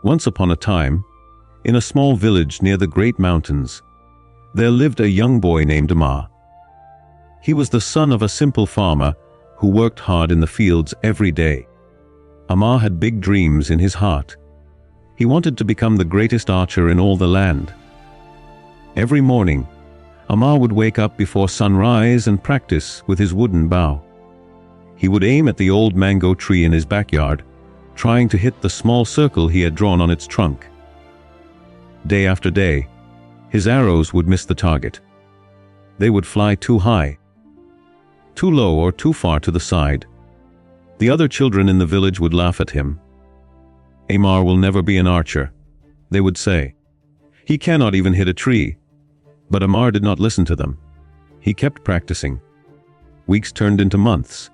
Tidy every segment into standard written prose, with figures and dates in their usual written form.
Once upon a time, in a small village near the great mountains, there lived a young boy named Amar. He was the son of a simple farmer who worked hard in the fields every day. Amar had big dreams in his heart. He wanted to become the greatest archer in all the land. Every morning, Amar would wake up before sunrise and practice with his wooden bow. He would aim at the old mango tree in his backyard, trying to hit the small circle he had drawn on its trunk. Day after day, his arrows would miss the target. They would fly too high, too low, or too far to the side. The other children in the village would laugh at him. "Amar will never be an archer," they would say. "He cannot even hit a tree." But Amar did not listen to them. He kept practicing. Weeks turned into months.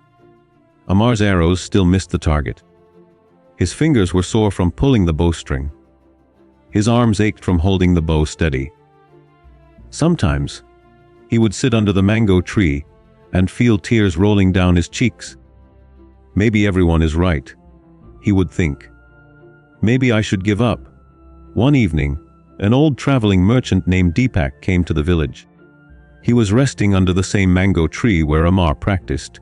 Amar's arrows still missed the target. His fingers were sore from pulling the bowstring. His arms ached from holding the bow steady. Sometimes, he would sit under the mango tree and feel tears rolling down his cheeks. "Maybe everyone is right," he would think. "Maybe I should give up." One evening, an old traveling merchant named Deepak came to the village. He was resting under the same mango tree where Amar practiced.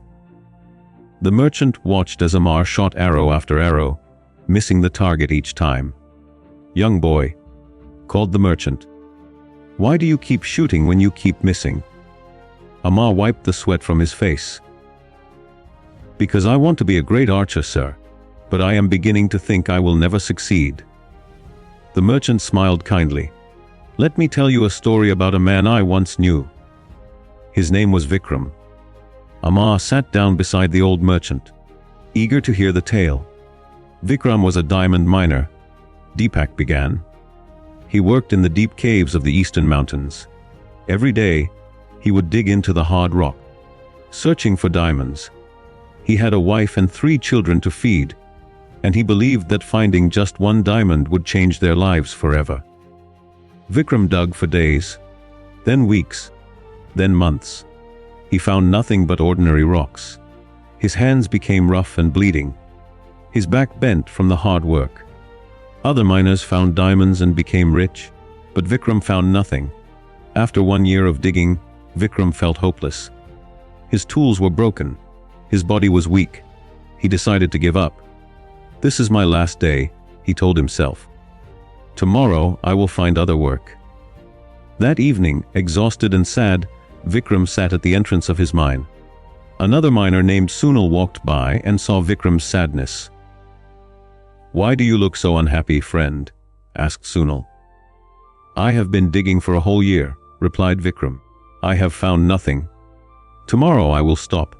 The merchant watched as Amar shot arrow after arrow, missing the target each time. "Young boy," called the merchant, "why do you keep shooting when you keep missing?" Amar wiped the sweat from his face. "Because I want to be a great archer, sir, but I am beginning to think I will never succeed." The merchant smiled kindly. "Let me tell you a story about a man I once knew. His name was Vikram." Amar sat down beside the old merchant, eager to hear the tale. "Vikram was a diamond miner," Deepak began. "He worked in the deep caves of the eastern mountains. Every day, he would dig into the hard rock, searching for diamonds. He had a wife and 3 children to feed, and he believed that finding just one diamond would change their lives forever. Vikram dug for days, then weeks, then months. He found nothing but ordinary rocks. His hands became rough and bleeding. His back bent from the hard work. Other miners found diamonds and became rich, but Vikram found nothing. After 1 year of digging, Vikram felt hopeless. His tools were broken. His body was weak. He decided to give up. "This is my last day," he told himself. "Tomorrow I will find other work." That evening, exhausted and sad, Vikram sat at the entrance of his mine. Another miner named Sunil walked by and saw Vikram's sadness. "Why do you look so unhappy, friend?" asked Sunil. "I have been digging for a whole year," replied Vikram. "I have found nothing. Tomorrow I will stop.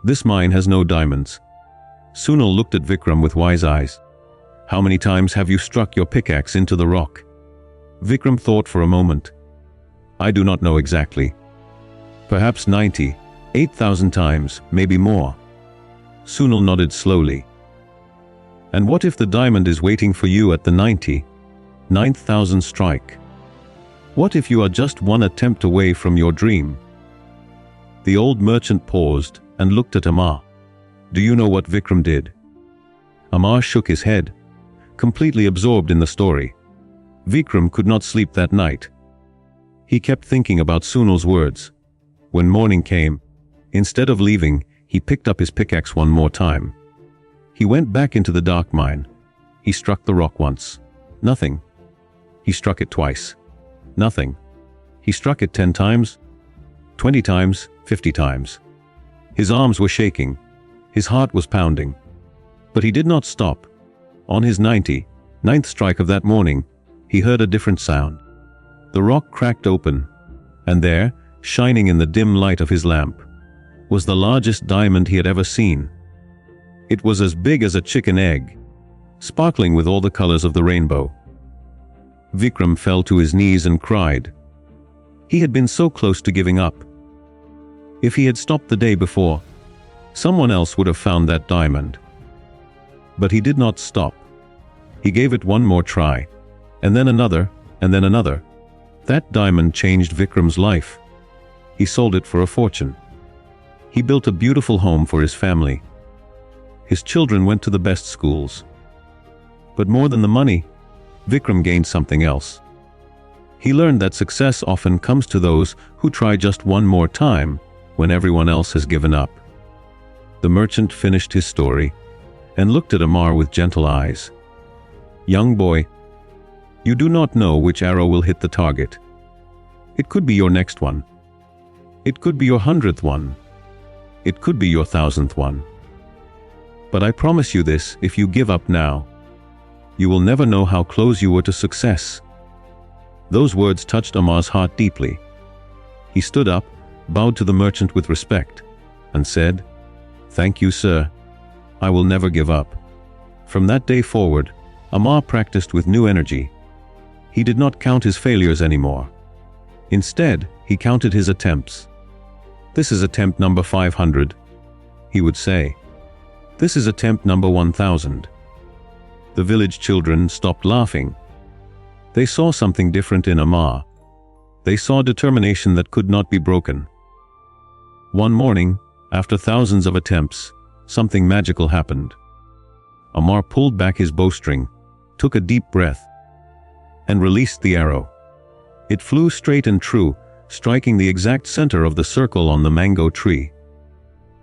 This mine has no diamonds." Sunil looked at Vikram with wise eyes. "How many times have you struck your pickaxe into the rock?" Vikram thought for a moment. "I do not know exactly. Perhaps 90, 8,000 times, maybe more." Sunil nodded slowly. "And what if the diamond is waiting for you at the 99,000th strike? What if you are just one attempt away from your dream?" The old merchant paused and looked at Amar. "Do you know what Vikram did?" Amar shook his head, completely absorbed in the story. Vikram could not sleep that night. He kept thinking about Sunil's words. When morning came, instead of leaving, he picked up his pickaxe one more time. He went back into the dark mine. He struck the rock once. Nothing. He struck it twice. Nothing. He struck it 10 times, 20 times, 50 times. His arms were shaking. His heart was pounding. But he did not stop. On his 99th strike of that morning, he heard a different sound. The rock cracked open, and there, shining in the dim light of his lamp, was the largest diamond he had ever seen. It was as big as a chicken egg, sparkling with all the colors of the rainbow. Vikram fell to his knees and cried. He had been so close to giving up. If he had stopped the day before, someone else would have found that diamond. But he did not stop. He gave it one more try, and then another, and then another. That diamond changed Vikram's life. He sold it for a fortune. He built a beautiful home for his family. His children went to the best schools. But more than the money, Vikram gained something else. He learned that success often comes to those who try just one more time when everyone else has given up. The merchant finished his story and looked at Amar with gentle eyes. "Young boy, you do not know which arrow will hit the target. It could be your next one. It could be your 100th one. It could be your 1,000th one. But I promise you this, if you give up now, you will never know how close you were to success." Those words touched Amar's heart deeply. He stood up, bowed to the merchant with respect, and said, "Thank you, sir. I will never give up." From that day forward, Amar practiced with new energy. He did not count his failures anymore. Instead, he counted his attempts. "This is attempt number 500, he would say. "This is attempt number 1,000. The village children stopped laughing. They saw something different in Amar. They saw determination that could not be broken. One morning, after thousands of attempts, something magical happened. Amar pulled back his bowstring, took a deep breath, and released the arrow. It flew straight and true, striking the exact center of the circle on the mango tree.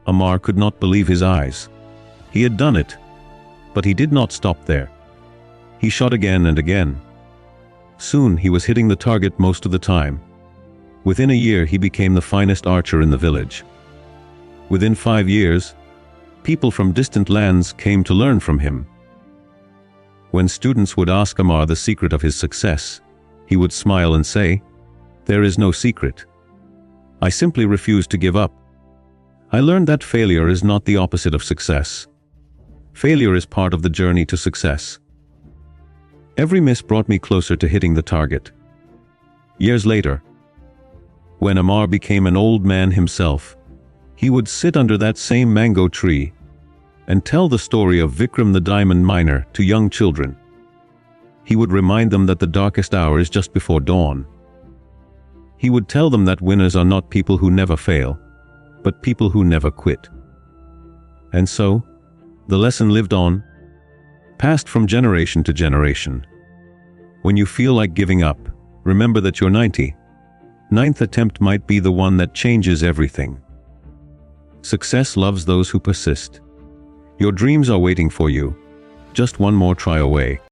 Amar could not believe his eyes. He had done it, but he did not stop there. He shot again and again. Soon he was hitting the target most of the time. Within a year he became the finest archer in the village. Within 5 years, people from distant lands came to learn from him. When students would ask Amar the secret of his success, he would smile and say, "There is no secret. I simply refuse to give up. I learned that failure is not the opposite of success. Failure is part of the journey to success." Every miss brought me closer to hitting the target. Years later, when Amar became an old man himself, he would sit under that same mango tree and tell the story of Vikram the diamond miner to young children. He would remind them that the darkest hour is just before dawn. He would tell them that winners are not people who never fail, but people who never quit. And so, the lesson lived on, passed from generation to generation. When you feel like giving up, remember that your 99th attempt might be the one that changes everything. Success loves those who persist. Your dreams are waiting for you, just one more try away.